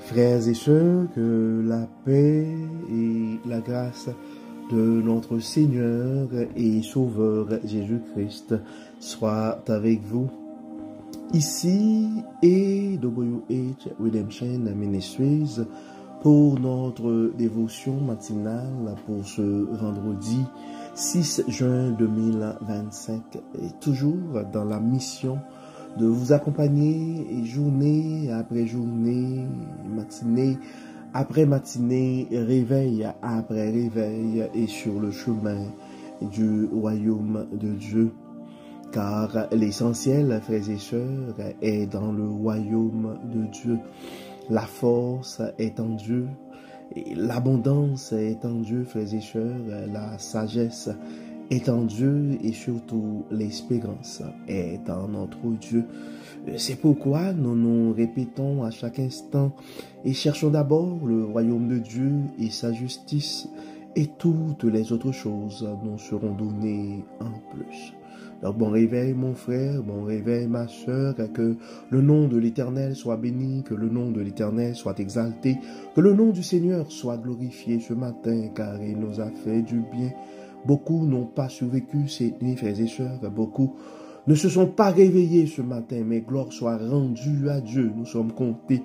Frères et sœurs, que la paix et la grâce de notre Seigneur et Sauveur Jésus-Christ soient avec vous. Ici AWH Redemption Ministries pour notre dévotion matinale pour ce vendredi 6 juin 2025. Et toujours dans la mission de vous accompagner journée après journée, matinée après matinée, réveil après réveil et sur le chemin du royaume de Dieu. Car l'essentiel, frères et sœurs, est dans le royaume de Dieu. La force est en Dieu, l'abondance est en Dieu, frères et sœurs, la sagesse est en Dieu et surtout l'espérance est en notre Dieu. C'est pourquoi nous nous répétons à chaque instant et cherchons d'abord le royaume de Dieu et sa justice, et toutes les autres choses nous seront données en plus. Donc bon réveil mon frère, bon réveil ma sœur, que le nom de l'Éternel soit béni, que le nom de l'Éternel soit exalté, que le nom du Seigneur soit glorifié ce matin, car il nous a fait du bien. Beaucoup n'ont pas survécu cette nuit, frères et sœurs, beaucoup ne se sont pas réveillés ce matin, mais gloire soit rendue à Dieu. Nous sommes comptés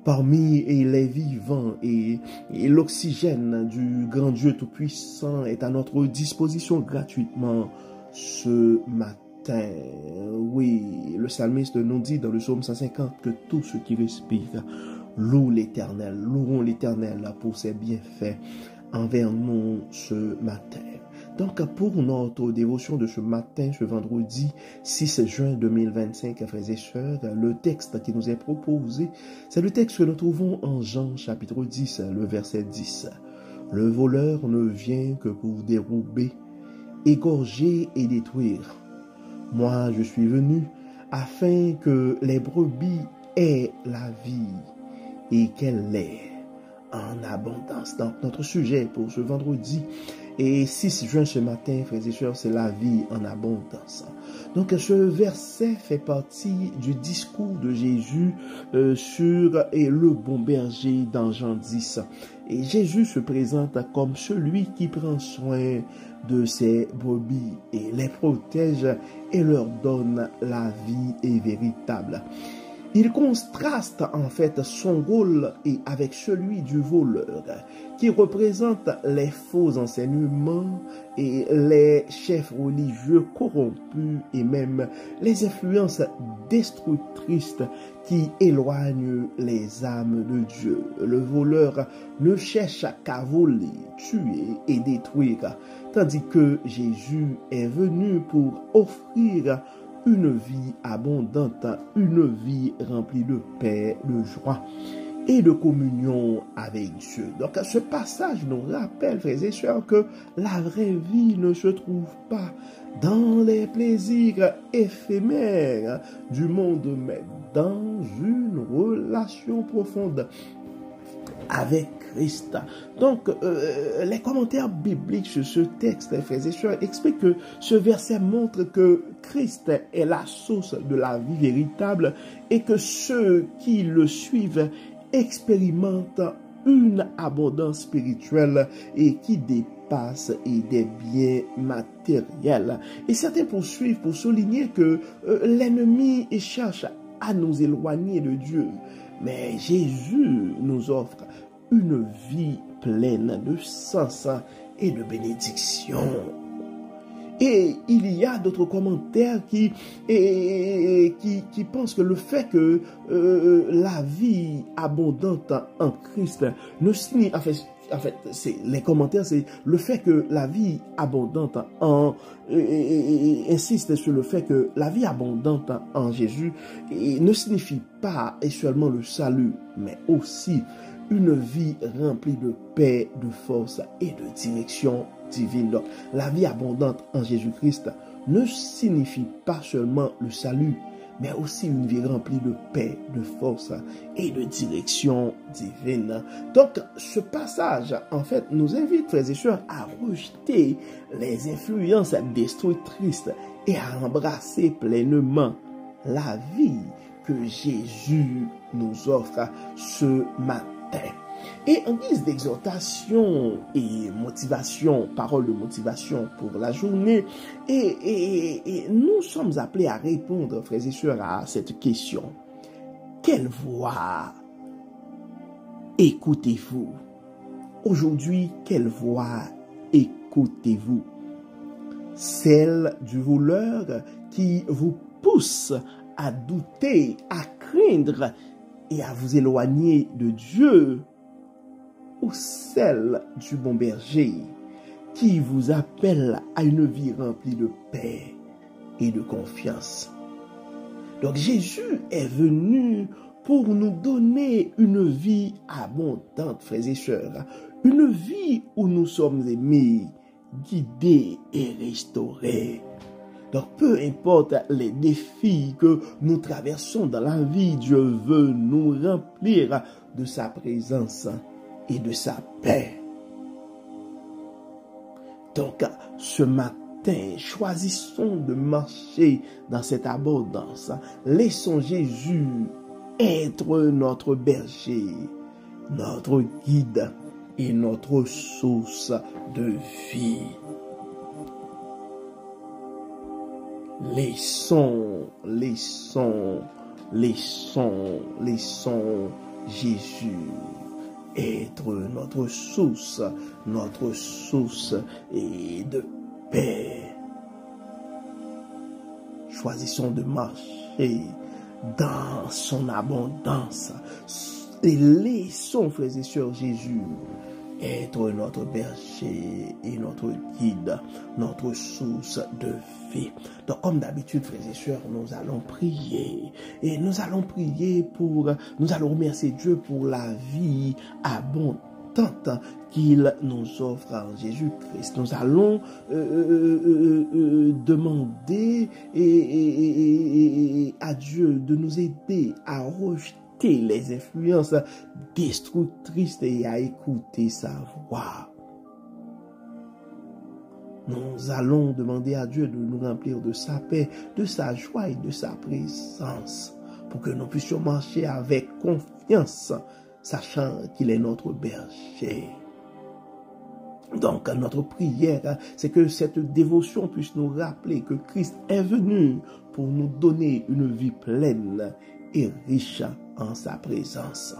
parmi les vivants et l'oxygène du grand Dieu Tout-Puissant est à notre disposition gratuitement ce matin. Oui, le psalmiste nous dit dans le psaume 150 que tous ceux qui respirent louent l'Éternel, loueront l'Éternel pour ses bienfaits envers nous ce matin. Donc, pour notre dévotion de ce matin, ce vendredi 6 juin 2025, frères et sœurs, le texte qui nous est proposé, c'est le texte que nous trouvons en Jean chapitre 10, le verset 10. Le voleur ne vient que pour dérober, égorger et détruire. Moi, je suis venu afin que les brebis aient la vie et qu'elle l'ait en abondance. Donc, notre sujet pour ce vendredi et 6 juin ce matin, frères et sœurs, c'est la vie en abondance. Donc, ce verset fait partie du discours de Jésus sur le bon berger dans Jean 10. Et Jésus se présente comme celui qui prend soin de ses brebis et les protège et leur donne la vie véritable. Il contraste en fait son rôle avec celui du voleur, qui représente les faux enseignements et les chefs religieux corrompus et même les influences destructrices qui éloignent les âmes de Dieu. Le voleur ne cherche qu'à voler, tuer et détruire, tandis que Jésus est venu pour offrir une vie abondante, une vie remplie de paix, de joie et de communion avec Dieu. Donc ce passage nous rappelle, frères et sœurs, que la vraie vie ne se trouve pas dans les plaisirs éphémères du monde, mais dans une relation profonde avec Christ. Donc, les commentaires bibliques sur ce texte, frères et sœurs, expliquent que ce verset montre que Christ est la source de la vie véritable et que ceux qui le suivent expérimentent une abondance spirituelle et qui dépasse des biens matériels. Et certains poursuivent pour souligner que l'ennemi cherche à nous éloigner de Dieu. Mais Jésus nous offre une vie pleine de sens et de bénédiction. Et il y a d'autres commentaires qui pensent que le fait que la vie abondante en Christ ne signifie, en fait, les commentaires, c'est le fait que la vie abondante insiste sur le fait que la vie abondante en Jésus ne signifie pas et seulement le salut, mais aussi une vie remplie de paix, de force et de direction divine. Donc, la vie abondante en Jésus-Christ ne signifie pas seulement le salut, mais aussi une vie remplie de paix, de force et de direction divine. Donc, ce passage, en fait, nous invite, frères et sœurs, à rejeter les influences destructrices et à embrasser pleinement la vie que Jésus nous offre ce matin. Et en guise d'exhortation et motivation, parole de motivation pour la journée, et nous sommes appelés à répondre, frères et sœurs, à cette question. Quelle voix écoutez-vous? Aujourd'hui, quelle voix écoutez-vous? Celle du voleur qui vous pousse à douter, à craindre et à vous éloigner de Dieu, ou celle du bon berger qui vous appelle à une vie remplie de paix et de confiance? Donc Jésus est venu pour nous donner une vie abondante, frères et sœurs, une vie où nous sommes aimés, guidés et restaurés. Donc peu importe les défis que nous traversons dans la vie, Dieu veut nous remplir de sa présence et de sa paix. Donc ce matin, choisissons de marcher dans cette abondance. Laissons Jésus être notre berger, notre guide et notre source de vie. Laissons Jésus être notre source et de paix. Choisissons de marcher dans son abondance et laissons, frères et sœurs, Jésus être notre berger et notre guide, notre source de vie. Donc, comme d'habitude, frères et sœurs, nous allons prier. Et nous allons remercier Dieu pour la vie abondante qu'il nous offre en Jésus-Christ. Nous allons demander à Dieu de nous aider à rejeter les influences destructrices et à écouter sa voix. Nous allons demander à Dieu de nous remplir de sa paix, de sa joie et de sa présence pour que nous puissions marcher avec confiance, sachant qu'il est notre berger. Donc, notre prière, c'est que cette dévotion puisse nous rappeler que Christ est venu pour nous donner une vie pleine et riche en sa présence.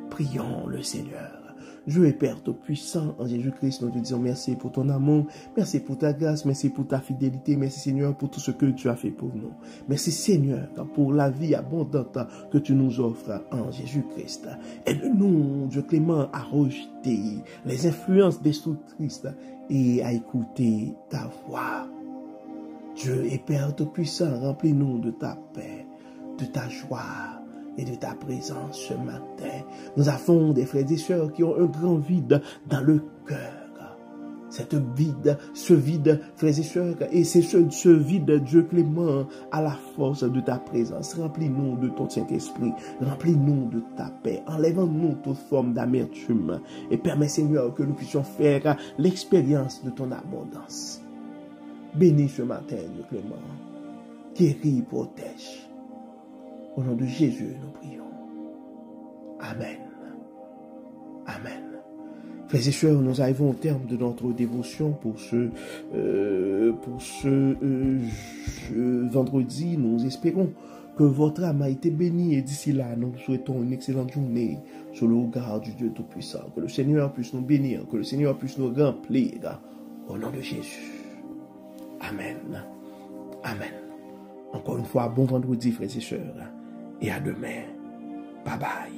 Prions le Seigneur. Dieu et Père Tout-Puissant, en Jésus-Christ, nous te disons merci pour ton amour, merci pour ta grâce, merci pour ta fidélité, merci Seigneur pour tout ce que tu as fait pour nous. Merci Seigneur pour la vie abondante que tu nous offres en Jésus-Christ. Aide-nous, Dieu clément, à rejeter les influences destructrices et à écouter ta voix. Dieu et Père Tout-Puissant, remplis-nous de ta paix, de ta joie et de ta présence ce matin. Nous avons des frères et sœurs qui ont un grand vide dans le cœur. Ce vide, frères et sœurs, et c'est ce vide, Dieu clément, à la force de ta présence. Remplis-nous de ton Saint-Esprit, remplis-nous de ta paix, enlève-nous toute forme d'amertume et permets, Seigneur, que nous puissions faire l'expérience de ton abondance. Bénis ce matin, Dieu clément, guéris, protège. Au nom de Jésus, nous prions. Amen. Amen. Frères et sœurs, nous arrivons au terme de notre dévotion pour ce vendredi. Nous espérons que votre âme a été bénie et d'ici là, nous souhaitons une excellente journée sous le regard du Dieu Tout-Puissant. Que le Seigneur puisse nous bénir, que le Seigneur puisse nous remplir. Au nom de Jésus. Amen. Amen. Encore une fois, bon vendredi, frères et sœurs. Et à demain. Bye bye.